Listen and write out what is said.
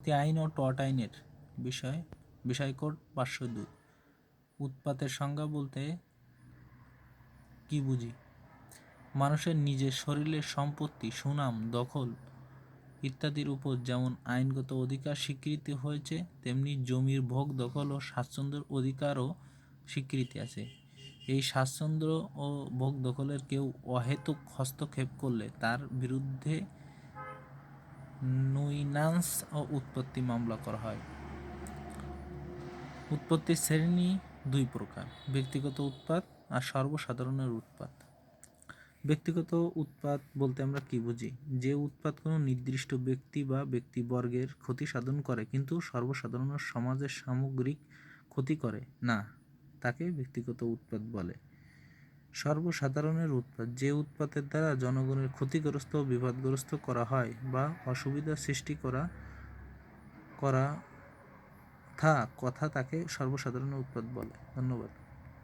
সম্পত্তি আইন ও টর্ট আইনের বিষয়কোড 502। উৎপাতের সংজ্ঞা বলতে কি বুঝি? মানুষের নিজের শরীরের সম্পত্তি, সুনাম, দখল ইত্যাদির উপর যেমন আইনগত অধিকার স্বীকৃতি হয়েছে, তেমনি জমির ভোগ, দখল ও স্বাচ্ছন্দ্যের অধিকারও স্বীকৃতি আছে। এই স্বাচ্ছন্দ্য ও ভোগ দখলের কেউ অহেতুক হস্তক্ষেপ করলে তার বিরুদ্ধে নুইন্যান্স ও উৎপত্তি মামলা করা হয়। উৎপত্তির শ্রেণী দুই প্রকার: ব্যক্তিগত উৎপাত আর সর্বসাধারণের উৎপাত। ব্যক্তিগত উৎপাত বলতে আমরা কি বুঝি? যে উৎপাত কোনো নির্দিষ্ট ব্যক্তি বা ব্যক্তিবর্গের ক্ষতি সাধন করে কিন্তু সর্বসাধারণ সমাজের সামগ্রিক ক্ষতি করে না, তাকে ব্যক্তিগত উৎপাত বলে। সর্বসাধারণের উৎপাত যে উৎপাতের দ্বারা জনগণের ক্ষতিগ্রস্ত ও বিপদগ্রস্ত করা হয় বা অসুবিধা সৃষ্টি কথা তাকে সর্বসাধারণ উৎপাত বলে। ধন্যবাদ।